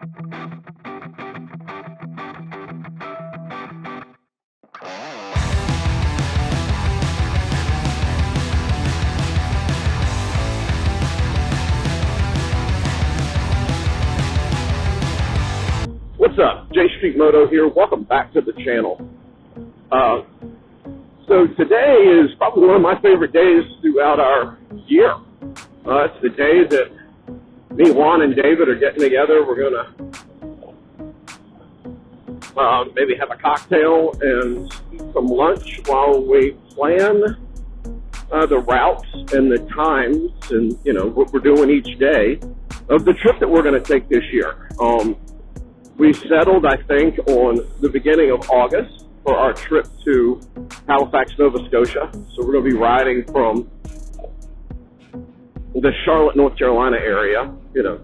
What's up? J Street Moto here. Welcome back to the channel. So today is probably one of my favorite days throughout our year. It's the day that me, Juan, and David are getting together. We're going to maybe have a cocktail and eat some lunch while we plan the routes and the times and, you know, what we're doing each day of the trip that we're going to take this year. We settled, I think, on the beginning of August for our trip to Halifax, Nova Scotia. So we're going to be riding from the Charlotte, North Carolina area, you know,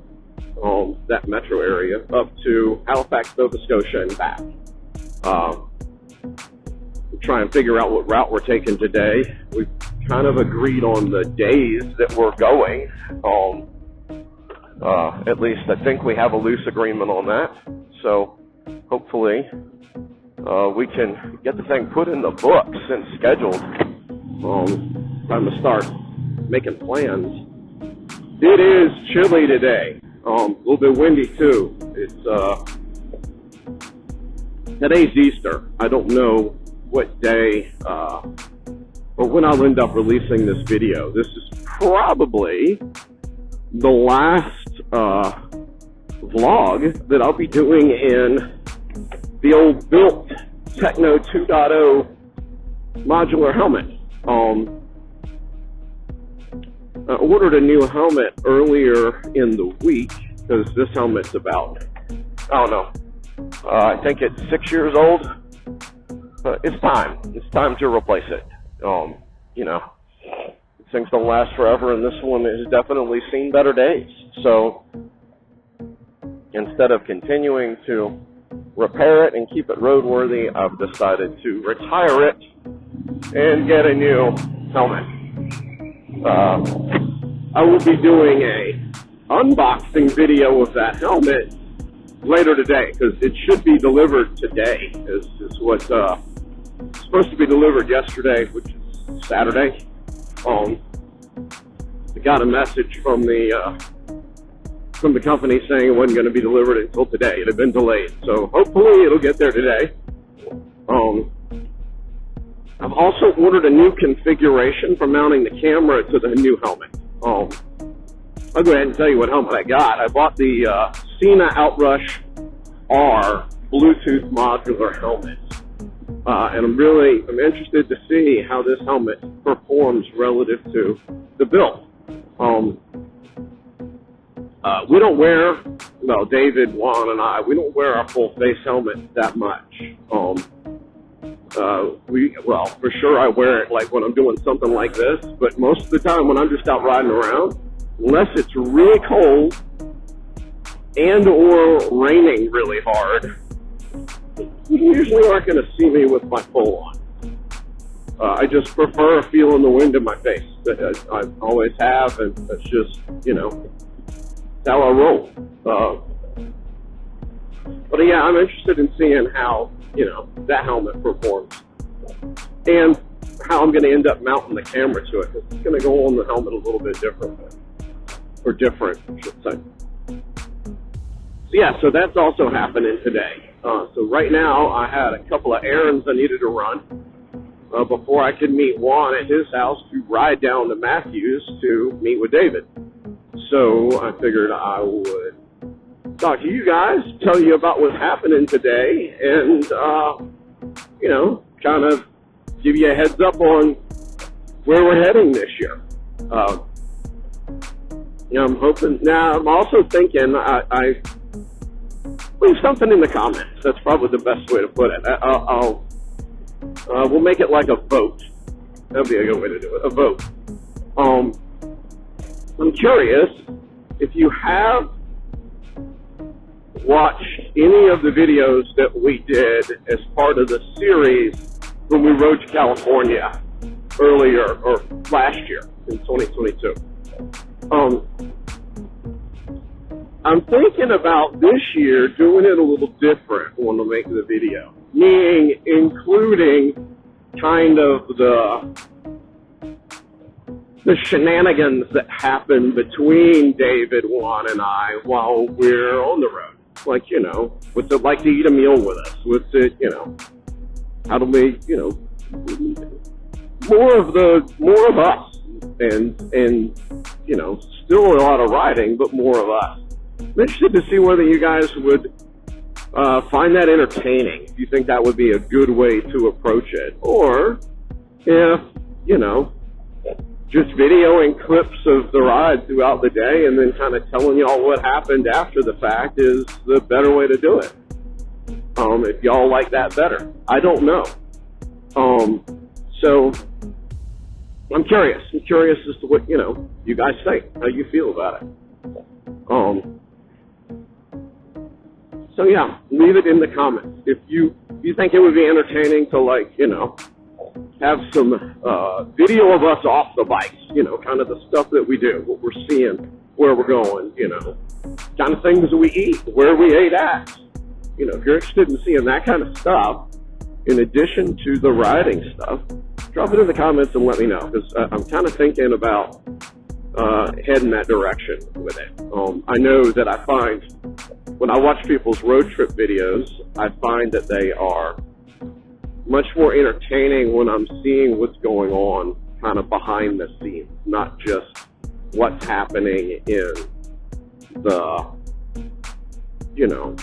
that metro area, up to Halifax, Nova Scotia and back. We'll try and figure out what route we're taking today. We've kind of agreed on the days that we're going. At least I think we have a loose agreement on that. So hopefully we can get the thing put in the books and scheduled. Time to start making plans. It is chilly today. A little bit windy too. It's today's Easter. I don't know what day or when I'll end up releasing this video. This is probably the last vlog that I'll be doing in the old built Techno 2.0 modular helmet. I ordered a new helmet earlier in the week because this helmet's about, I don't know, I think it's 6 years old. It's time to replace it. You know, things don't last forever, and this one has definitely seen better days. So instead of continuing to repair it and keep it roadworthy, I've decided to retire it and get a new helmet. I will be doing a unboxing video of that helmet later today because it should be delivered today. Is what's supposed to be delivered yesterday, which is Saturday. I got a message from the company saying it wasn't going to be delivered until today. It had been delayed, so hopefully it'll get there today. I've also ordered a new configuration for mounting the camera to the new helmet. I'll go ahead and tell you what helmet I got. I bought the Sena Outrush R Bluetooth modular helmet. And I'm interested to see how this helmet performs relative to the build. We don't wear, well, David, Juan, and I, we don't wear our full face helmet that much. Well, for sure I wear it like when I'm doing something like this, but most of the time when I'm just out riding around, unless it's really cold and or raining really hard, you usually aren't going to see me with my full on. I just prefer feeling the wind in my face. I always have, and that's just, you know, that's how I roll. But yeah, I'm interested in seeing how, you know, that helmet performs and how I'm going to end up mounting the camera to it. It's going to go on the helmet a little bit different, or different, I should say. So yeah, so that's also happening today. So right now I had a couple of errands I needed to run before I could meet Juan at his house to ride down to Matthews to meet with David. So I figured I would talk to you guys, tell you about what's happening today, and, you know, kind of give you a heads up on where we're heading this year. You know, I'm hoping, now I'm also thinking I leave something in the comments. That's probably the best way to put it. We'll make it like a vote. That'd be a good way to do it, a vote. I'm curious if you have watched any of the videos that we did as part of the series when we rode to California earlier, or last year in 2022. I'm thinking about this year doing it a little different when I make the video, meaning including kind of the shenanigans that happen between David, Juan, and I while we're on the road. Like, you know, what's it like to eat a meal with us? What's it, you know, how do we, you know, more of us, and you know, still a lot of riding, but more of us. I'm interested to see whether you guys would find that entertaining. If you think that would be a good way to approach it, or if, you know, just videoing clips of the ride throughout the day and then kind of telling y'all what happened after the fact is the better way to do it. If y'all like that better, I don't know. So I'm curious. I'm curious as to what, you know, you guys think, how you feel about it. So yeah, leave it in the comments. If you think it would be entertaining to, like, you know, have some video of us off the bikes, you know, kind of the stuff that we do, what we're seeing, where we're going, you know, kind of things that we eat, where we ate at. You know, if you're interested in seeing that kind of stuff, in addition to the riding stuff, drop it in the comments and let me know, because I'm kind of thinking about heading that direction with it. I know that I find, when I watch people's road trip videos, I find that they are much more entertaining when I'm seeing what's going on kind of behind the scenes, not just what's happening in the, you know,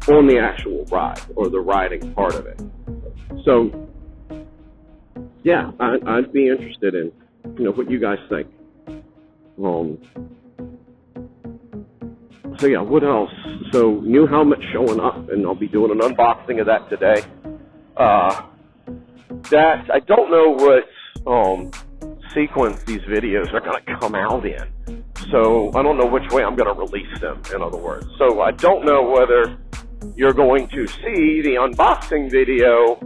on the actual ride or the riding part of it. So yeah, I'd be interested in, you know, what you guys think. So yeah, what else? So new helmet showing up, and I'll be doing an unboxing of that today. That I don't know what sequence these videos are going to come out in. So I don't know which way I'm going to release them, in other words. So I don't know whether you're going to see the unboxing video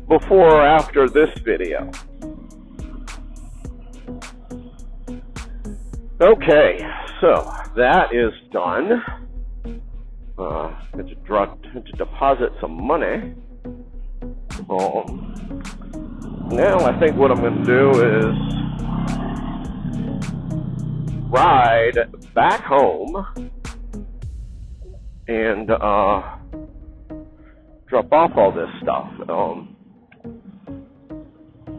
before or after this video. Okay, so that is done. Had to deposit some money. Now I think what I'm going to do is ride back home and drop off all this stuff.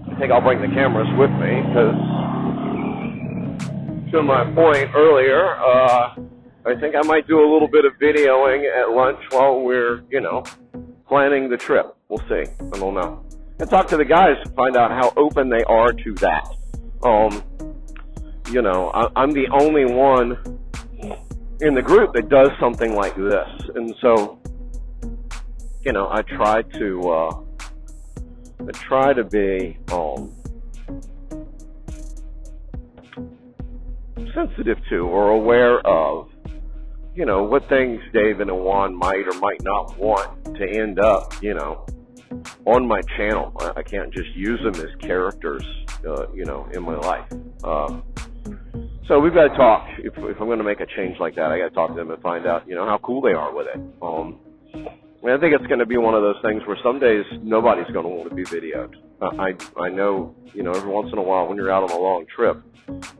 I think I'll bring the cameras with me because, to my point earlier, I think I might do a little bit of videoing at lunch while we're, you know, planning the trip. We'll see. I don't know. And talk to the guys to find out how open they are to that. You know, I'm the only one in the group that does something like this, and so, you know, I try to be sensitive to or aware of, you know, what things David and Juan might or might not want to end up, you know, on my channel. I can't just use them as characters, you know, in my life. So we've got to talk. If I'm going to make a change like that, I got to talk to them and find out, you know, how cool they are with it. I think it's going to be one of those things where some days nobody's going to want to be videoed. I know, you know, every once in a while when you're out on a long trip,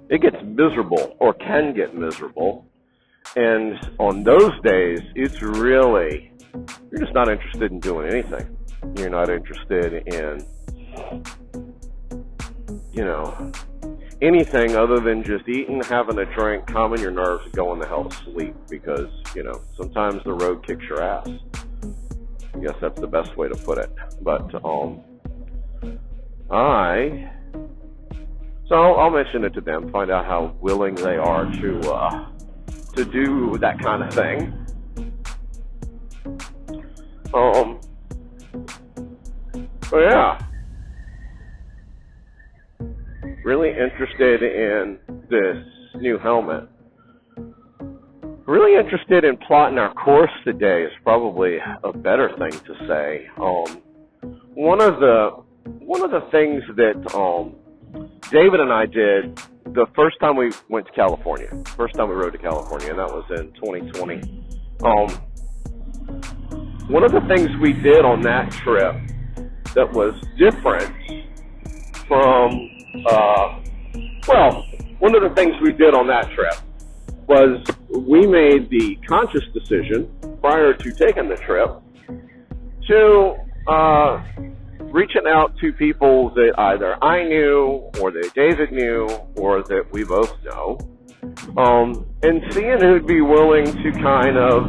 it gets miserable or can get miserable. And on those days, it's really, you're just not interested in doing anything. You're not interested in, you know, anything other than just eating, having a drink, calming your nerves, and going the hell to sleep, because, you know, sometimes the road kicks your ass. I guess that's the best way to put it. But I'll mention it to them, find out how willing they are to do that kind of thing. But yeah, really interested in this new helmet. Really interested in plotting our course today is probably a better thing to say. One of the things that David and I did the first time we went to California, first time we rode to California, and that was in 2020. One of the things we did on that trip that was different from, one of the things we did on that trip was we made the conscious decision prior to taking the trip to reaching out to people that either I knew or that David knew or that we both know, and seeing who'd be willing to kind of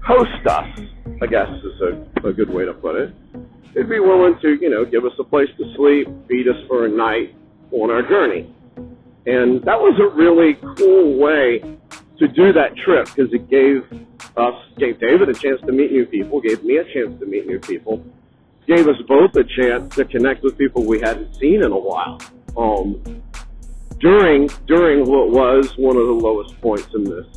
host us, I guess is a good way to put it. They'd be willing to, give us a place to sleep, feed us for a night on our journey. And that was a really cool way to do that trip because it gave David a chance to meet new people, gave me a chance to meet new people, gave us both a chance to connect with people we hadn't seen in a while. During what was one of the lowest points in this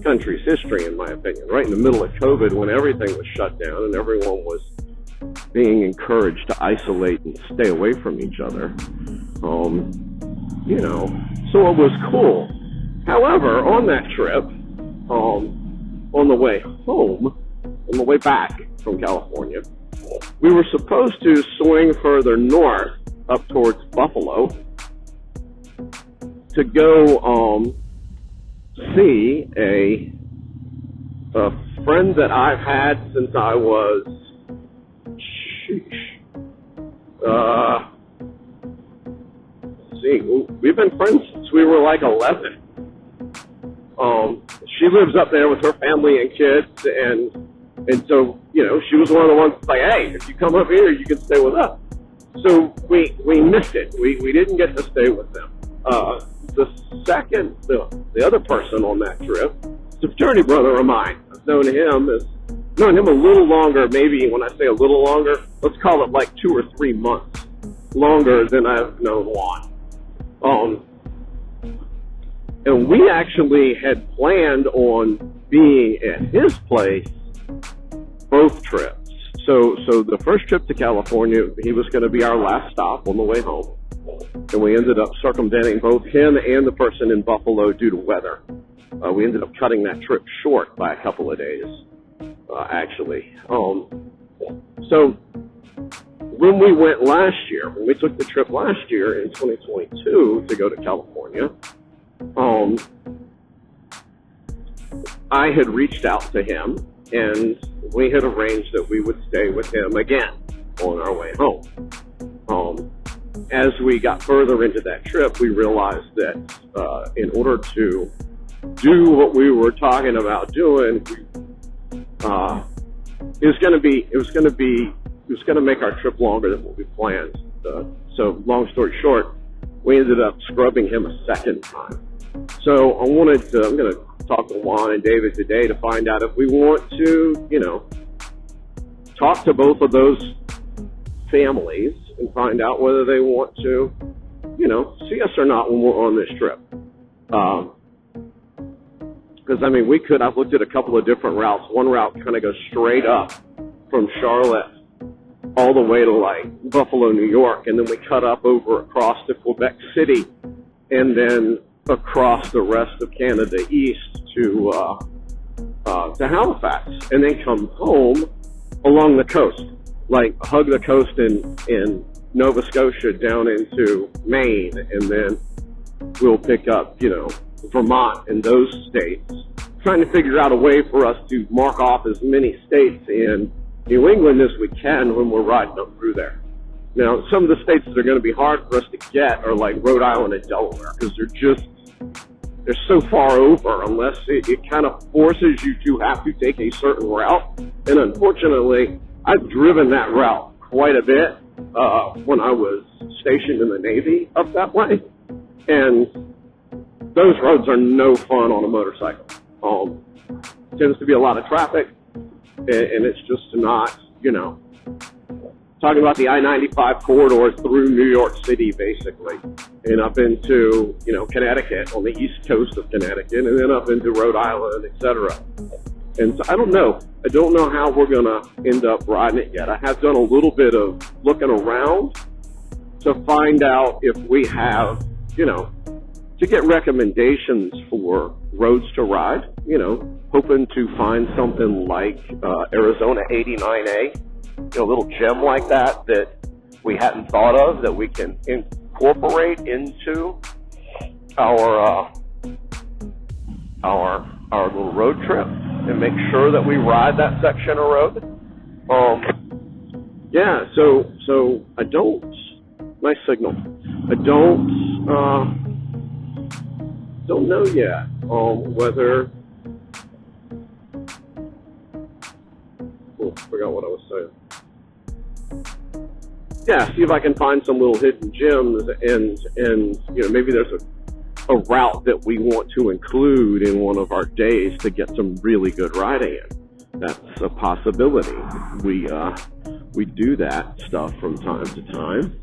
country's history, in my opinion, right in the middle of COVID when everything was shut down and everyone was being encouraged to isolate and stay away from each other. So it was cool. However, on that trip, on the way home, on the way back from California, we were supposed to swing further north up towards Buffalo to go see a friend that I've had since I was we've been friends since we were like 11. She lives up there with her family and kids, and so, she was one of the ones that's like, hey, if you come up here, you can stay with us. So we missed it. We didn't get to stay with them. The other person on that trip, is a fraternity brother of mine. I've known him a little longer, maybe when I say a little longer, let's call it like 2 or 3 months longer than I've known Juan. And we actually had planned on being at his place both trips. So the first trip to California, he was going to be our last stop on the way home. And we ended up circumventing both him and the person in Buffalo due to weather. We ended up cutting that trip short by a couple of days, actually. So when we went last year, when we took the trip last year in 2022 to go to California, I had reached out to him and we had arranged that we would stay with him again on our way home. As we got further into that trip, we realized that in order to do what we were talking about doing, it was going to make our trip longer than what we planned. So long story short, we ended up scrubbing him a second time. So I'm going to talk to Juan and David today to find out if we want to, talk to both of those families and find out whether they want to, see us or not when we're on this trip. Because, I've looked at a couple of different routes. One route kind of goes straight up from Charlotte all the way to like Buffalo, New York, and then we cut up over across to Quebec City and then across the rest of Canada east to Halifax, and then come home along the coast, like hug the coast in Nova Scotia down into Maine, and then we'll pick up, Vermont and those states, trying to figure out a way for us to mark off as many states in New England as we can when we're riding up through there. Now, some of the states that are going to be hard for us to get are like Rhode Island and Delaware, because they're so far over, unless it kind of forces you to have to take a certain route. And unfortunately, I've driven that route quite a bit when I was stationed in the Navy up that way. And those roads are no fun on a motorcycle. Tends to be a lot of traffic, and it's just not, talking about the I-95 corridor through New York City, basically, and up into, Connecticut, on the east coast of Connecticut, and then up into Rhode Island, etc. And so I don't know how we're going to end up riding it yet. I have done a little bit of looking around to find out if we have, to get recommendations for roads to ride, hoping to find something like Arizona 89A, a little gem like that we hadn't thought of, that we can incorporate into our little road trip and make sure that we ride that section of road. So I don't, nice signal. I don't know yet whether, forgot what I was saying. Yeah, see if I can find some little hidden gems, and maybe there's a route that we want to include in one of our days to get some really good riding in. That's a possibility. We do that stuff from time to time.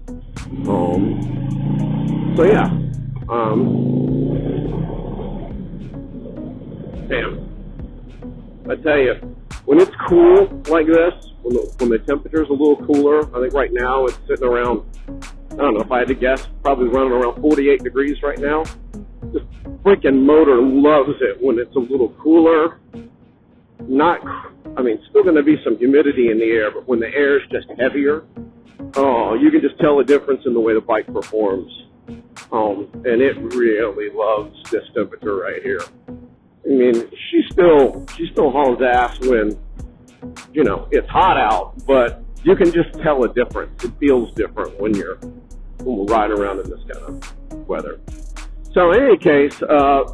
Damn. I tell you, when it's cool like this, when the temperature's a little cooler, I think right now it's sitting around, I don't know, if I had to guess, probably running around 48 degrees right now. This freaking motor loves it when it's a little cooler. Still going to be some humidity in the air, but when the air is just heavier, you can just tell the difference in the way the bike performs. And it really loves this temperature right here. She still hauls ass when, it's hot out, but you can just tell a difference. It feels different when we're riding around in this kind of weather. So in any case,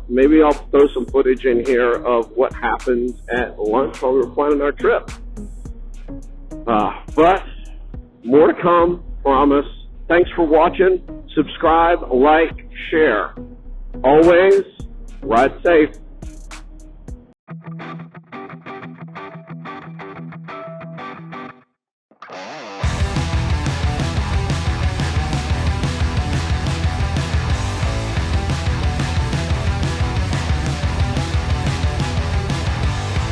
maybe I'll throw some footage in here of what happened at lunch while we were planning our trip. But more to come, promise. Thanks for watching. Subscribe, like, share. Always ride safe.